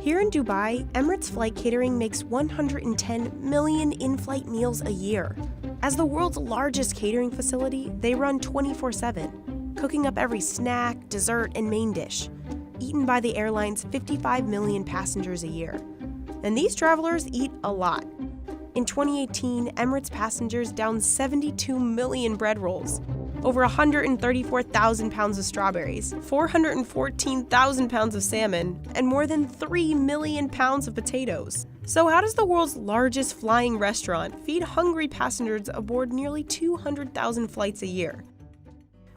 Here in Dubai, Emirates Flight Catering makes 110 million in-flight meals a year. As the world's largest catering facility, they run 24/7, cooking up every snack, dessert, and main dish, eaten by the airline's 55 million passengers a year. And these travelers eat a lot. In 2018, Emirates passengers downed 72 million bread rolls, over 134,000 pounds of strawberries, 414,000 pounds of salmon, and more than 3 million pounds of potatoes. So how does the world's largest flying restaurant feed hungry passengers aboard nearly 200,000 flights a year?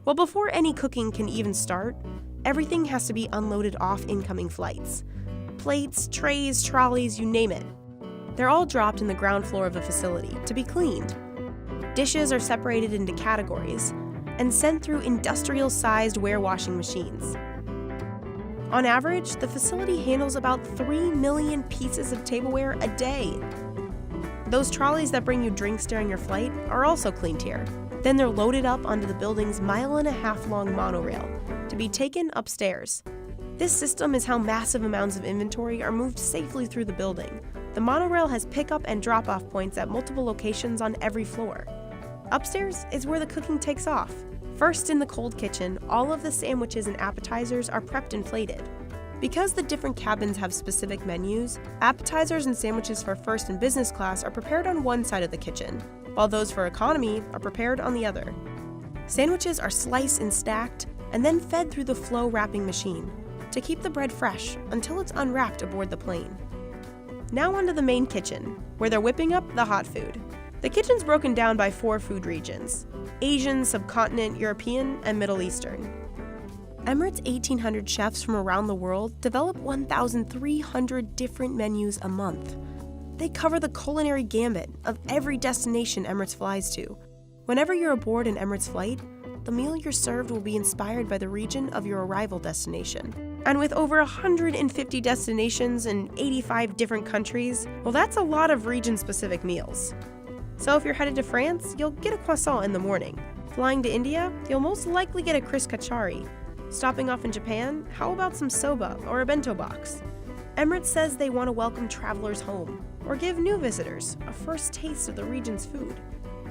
Well, before any cooking can even start, everything has to be unloaded off incoming flights. Plates, trays, trolleys, you name it. They're all dropped in the ground floor of the facility to be cleaned. Dishes are separated into categories and sent through industrial-sized warewashing machines. On average, the facility handles about 3 million pieces of tableware a day. Those trolleys that bring you drinks during your flight are also cleaned here. Then they're loaded up onto the building's 1.5-mile-long monorail to be taken upstairs. This system is how massive amounts of inventory are moved safely through the building. The monorail has pickup and drop-off points at multiple locations on every floor. Upstairs is where the cooking takes off. First, in the cold kitchen, all of the sandwiches and appetizers are prepped and plated. Because the different cabins have specific menus, appetizers and sandwiches for first and business class are prepared on one side of the kitchen, while those for economy are prepared on the other. Sandwiches are sliced and stacked, and then fed through the flow wrapping machine to keep the bread fresh until it's unwrapped aboard the plane. Now onto the main kitchen, where they're whipping up the hot food. The kitchen's broken down by 4 food regions: Asian, subcontinent, European, and Middle Eastern. Emirates' 1,800 chefs from around the world develop 1,300 different menus a month. They cover the culinary gambit of every destination Emirates flies to. Whenever you're aboard an Emirates flight, the meal you're served will be inspired by the region of your arrival destination. And with over 150 destinations in 85 different countries, well, that's a lot of region-specific meals. So if you're headed to France, you'll get a croissant in the morning. Flying to India, you'll most likely get a Chris Kachari. Stopping off in Japan, how about some soba or a bento box? Emirates says they want to welcome travelers home, or give new visitors a first taste of the region's food.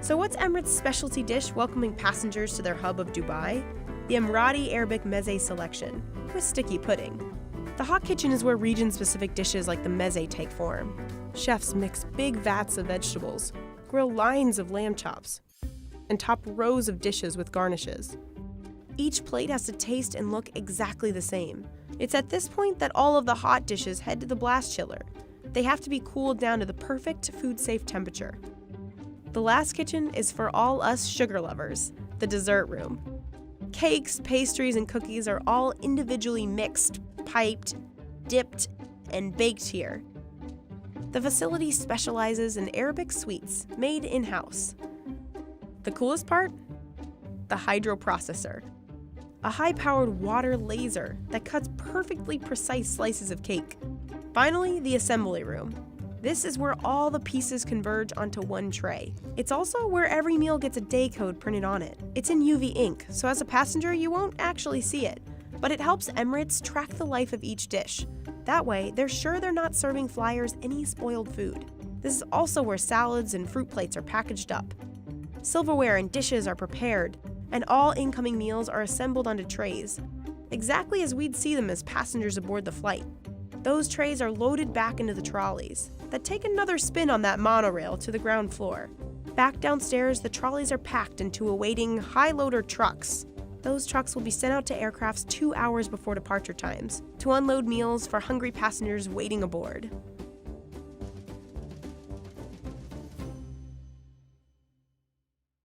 So what's Emirates' specialty dish welcoming passengers to their hub of Dubai? The Emirati Arabic meze selection, with sticky pudding. The hot kitchen is where region-specific dishes like the meze take form. Chefs mix big vats of vegetables, grill lines of lamb chops, and top rows of dishes with garnishes. Each plate has to taste and look exactly the same. It's at this point that all of the hot dishes head to the blast chiller. They have to be cooled down to the perfect food-safe temperature. The last kitchen is for all us sugar lovers, the dessert room. Cakes, pastries, and cookies are all individually mixed, piped, dipped, and baked here. The facility specializes in Arabic sweets made in-house. The coolest part? The hydroprocessor, a high-powered water laser that cuts perfectly precise slices of cake. Finally, the assembly room. This is where all the pieces converge onto one tray. It's also where every meal gets a day code printed on it. It's in UV ink, so as a passenger you won't actually see it, but it helps Emirates track the life of each dish. That way, they're sure they're not serving flyers any spoiled food. This is also where salads and fruit plates are packaged up. Silverware and dishes are prepared, and all incoming meals are assembled onto trays, exactly as we'd see them as passengers aboard the flight. Those trays are loaded back into the trolleys that take another spin on that monorail to the ground floor. Back downstairs, the trolleys are packed into awaiting high-loader trucks. Those trucks will be sent out to aircrafts 2 hours before departure times to unload meals for hungry passengers waiting aboard.